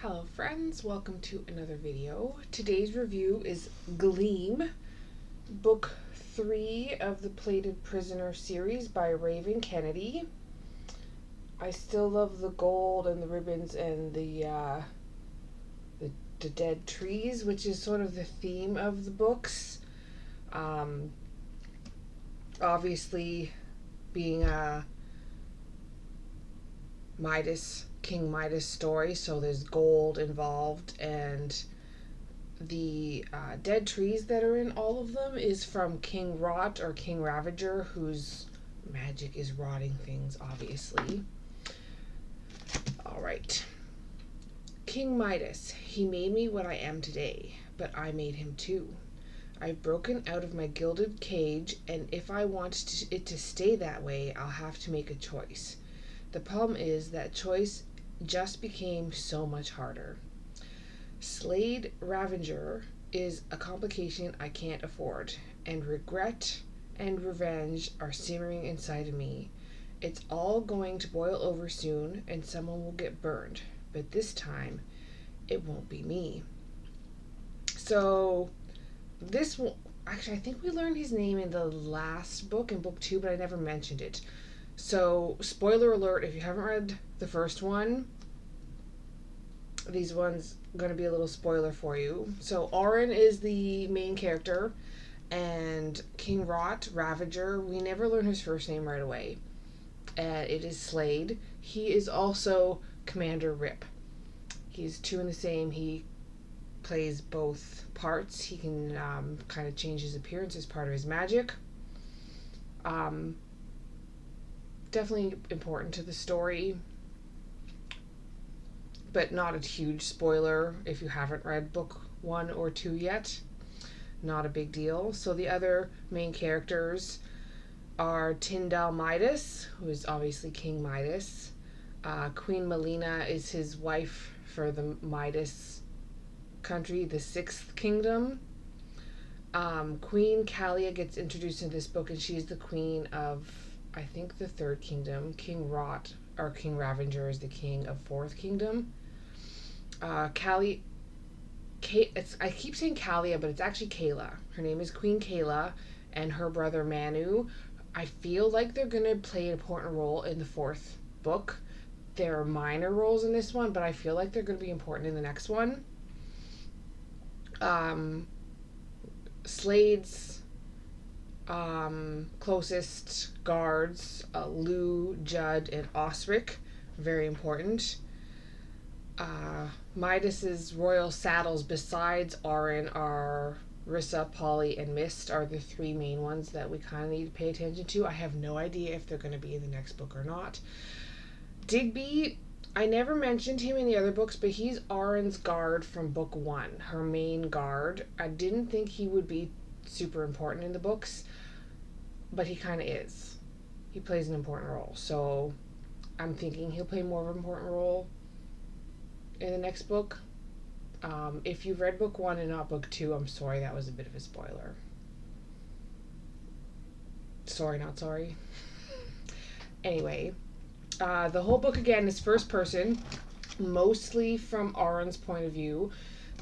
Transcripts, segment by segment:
Hello friends, welcome to another video. Today's review is Gleam, book 3 of the Plated Prisoner series by Raven Kennedy. I still love the gold and the ribbons and the dead trees, which is sort of the theme of the books. Obviously being a King Midas story, so there's gold involved, and the dead trees that are in all of them is from King Rot or King Ravager, whose magic is rotting things, obviously. Alright. King Midas, he made me what I am today, but I made him too. I've broken out of my gilded cage, and if I want it to stay that way, I'll have to make a choice. The problem is that choice just became so much harder. Slade Ravager is a complication I can't afford, and regret and revenge are simmering inside of me. It's all going to boil over soon, and someone will get burned, but this time it won't be me. So this will actually, I think we learned his name in the last book, in book 2, but I never mentioned it. So, spoiler alert, if you haven't read the first one, these ones going to be a little spoiler for you. So, Auron is the main character, and King Rot, Ravager, we never learn his first name right away. And it is Slade. He is also Commander Rip. He's two in the same. He plays both parts. He can kind of change his appearance as part of his magic. Definitely important to the story, but not a huge spoiler if you haven't read book 1 or 2 yet. Not a big deal. So the other main characters are Tyndall Midas, who is obviously King Midas. Queen Melina is his wife for the Midas country, the 6th kingdom. Queen Callia gets introduced in this book, and she's the queen of, I think, the 3rd kingdom. King Rot, or King Ravager, is the king of 4th kingdom. I keep saying Callia, but it's actually Kayla. Her name is Queen Kayla, and her brother Manu. I feel like they're going to play an important role in the 4th book. There are minor roles in this one, but I feel like they're going to be important in the next one. Slade's closest guards, Lou, Judd, and Osric, very important. Midas's royal saddles besides Auron are Rissa, Polly, and Mist are the 3 main ones that we kind of need to pay attention to. I have no idea if they're going to be in the next book or not. Digby, I never mentioned him in the other books, but he's Auron's guard from book 1, her main guard. I didn't think he would be super important in the books, but he kind of is. He plays an important role, so I'm thinking he'll play more of an important role in the next book. If you've read book 1 and not book 2, I'm sorry, that was a bit of a spoiler. Sorry, not sorry. Anyway, the whole book again is first person, mostly from Auron's point of view.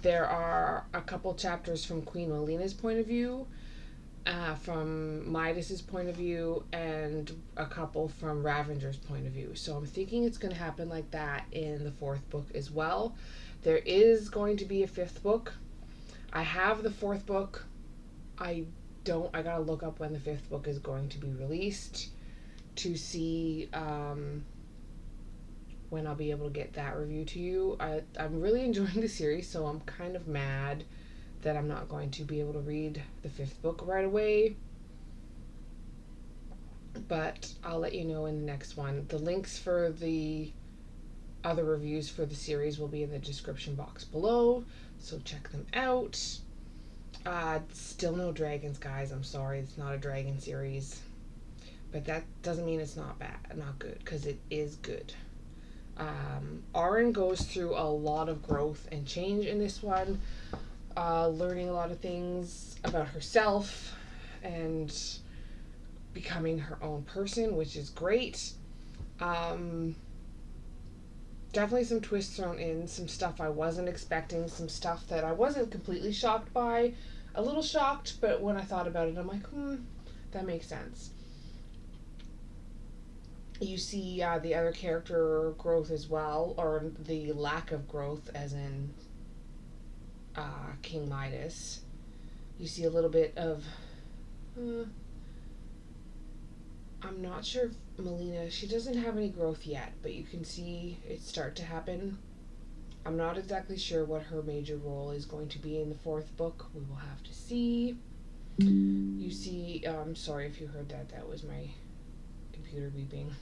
There are a couple chapters from Queen Melina's point of view, from Midas's point of view, and a couple from Ravager's point of view. So I'm thinking it's going to happen like that in the 4th book as well. There is going to be a 5th book. I have the 4th book. I gotta look up when the 5th book is going to be released to see when I'll be able to get that review to you. I'm really enjoying the series, so I'm kind of mad that I'm not going to be able to read the 5th book right away. But I'll let you know in the next one. The links for the other reviews for the series will be in the description box below, so check them out. Still no dragons, guys. I'm sorry, it's not a dragon series. But that doesn't mean it's not bad, not good, because it is good. Auron goes through a lot of growth and change in this one, learning a lot of things about herself and becoming her own person, which is great. Definitely some twists thrown in, some stuff I wasn't expecting, some stuff that I wasn't completely shocked by. A little shocked, but when I thought about it, I'm like, that makes sense. You see the other character growth as well, or the lack of growth, as in King Midas. You see a little bit of. I'm not sure if Melina, she doesn't have any growth yet, but you can see it start to happen. I'm not exactly sure what her major role is going to be in the fourth book. We will have to see. You see, I'm sorry if you heard that. That was my computer beeping.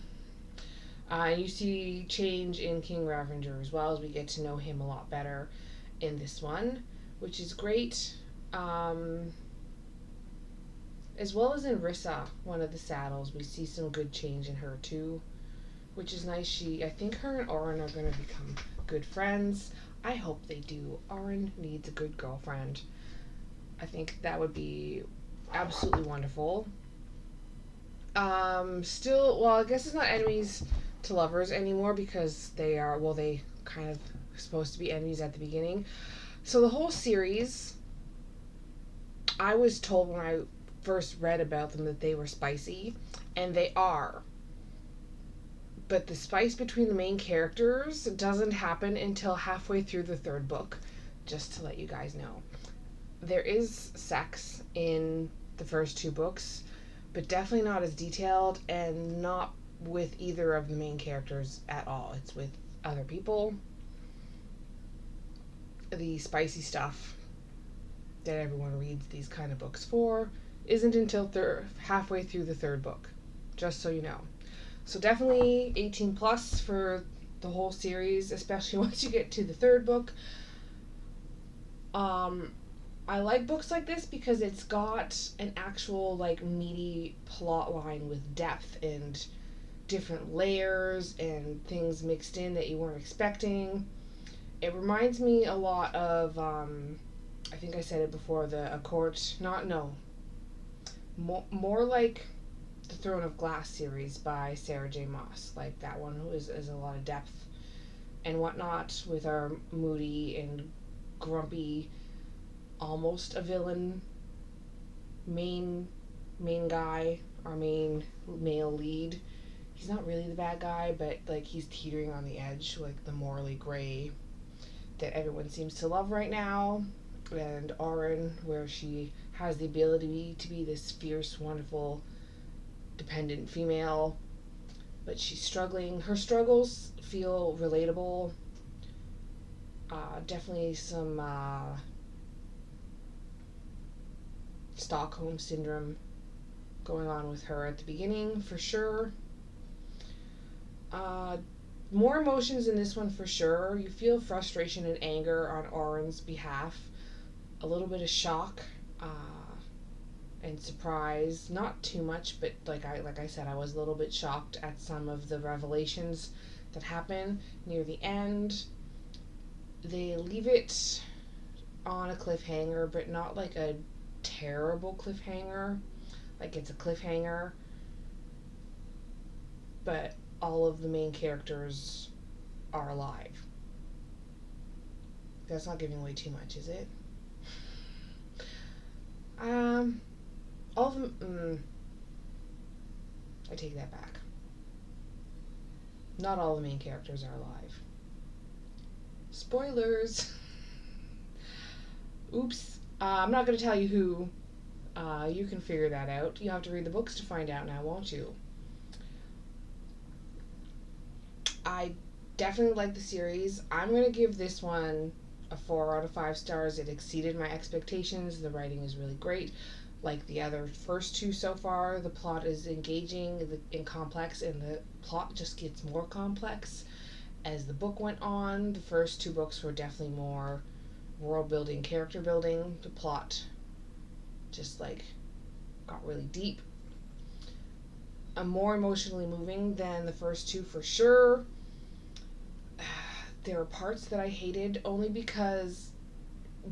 You see change in King Ravenger as well, as we get to know him a lot better in this one, which is great. As well as in Rissa, one of the saddles, we see some good change in her too, which is nice. I think her and Oren are going to become good friends. I hope they do. Oren needs a good girlfriend. I think that would be absolutely wonderful. Still, well, I guess it's not enemies to lovers anymore because they are, well, they kind of supposed to be enemies at the beginning. So the whole series, I was told when I first read about them that they were spicy, and they are. But the spice between the main characters doesn't happen until halfway through the third book, just to let you guys know. There is sex in the first two books, but definitely not as detailed and not with either of the main characters at all. It's with other people. The spicy stuff that everyone reads these kind of books for isn't until halfway through the third book, just so you know. So definitely 18 plus for the whole series, especially once you get to the third book. I like books like this because it's got an actual like meaty plot line with depth and different layers and things mixed in that you weren't expecting. It reminds me a lot of I think I said it before, the A Court, more like the Throne of Glass series by Sarah J. Maas. Like that one is a lot of depth and whatnot with our moody and grumpy, almost a villain main guy, our main male lead. He's not really the bad guy, but like he's teetering on the edge, like the morally gray that everyone seems to love right now. And Auron, where she has the ability to be this fierce, wonderful, dependent female, but she's struggling. Her struggles feel relatable. Definitely some Stockholm syndrome going on with her at the beginning, for sure. More emotions in this one, for sure. You feel frustration and anger on Auron's behalf. A little bit of shock and surprise. Not too much, but like I said, I was a little bit shocked at some of the revelations that happen near the end. They leave it on a cliffhanger, but not like a terrible cliffhanger. Like it's a cliffhanger, but all of the main characters are alive. That's not giving away too much, is it? All of them. I take that back. Not all the main characters are alive. Spoilers. Oops. I'm not going to tell you who. You can figure that out. You have to read the books to find out now, won't you? I definitely like the series. I'm going to give this one a 4 out of 5 stars. It exceeded my expectations. The writing is really great. Like the other first two so far, the plot is engaging and complex, and the plot just gets more complex as the book went on. The first two books were definitely more world building, character building. The plot just like got really deep. More emotionally moving than the first two, for sure. There are parts that I hated only because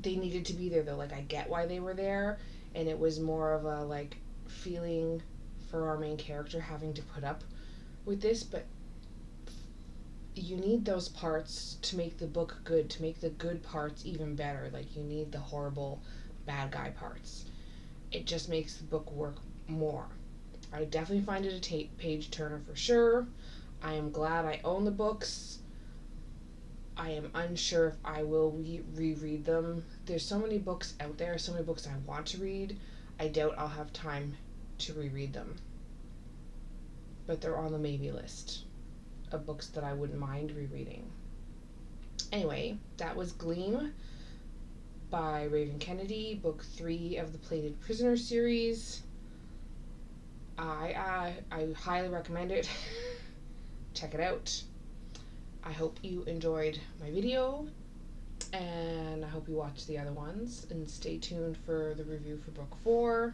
they needed to be there, though. Like, I get why they were there, and it was more of a like feeling for our main character having to put up with this, but you need those parts to make the book good, to make the good parts even better. Like, you need the horrible bad guy parts. It just makes the book work more. I definitely find it a page turner for sure. I am glad I own the books. I am unsure if I will reread them. There's so many books out there, so many books I want to read. I doubt I'll have time to reread them. But they're on the maybe list of books that I wouldn't mind rereading. Anyway, that was Gleam by Raven Kennedy, book 3 of the Plated Prisoner series. I highly recommend it. Check it out. I hope you enjoyed my video, and I hope you watch the other ones, and stay tuned for the review for book 4.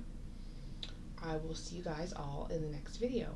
I will see you guys all in the next video.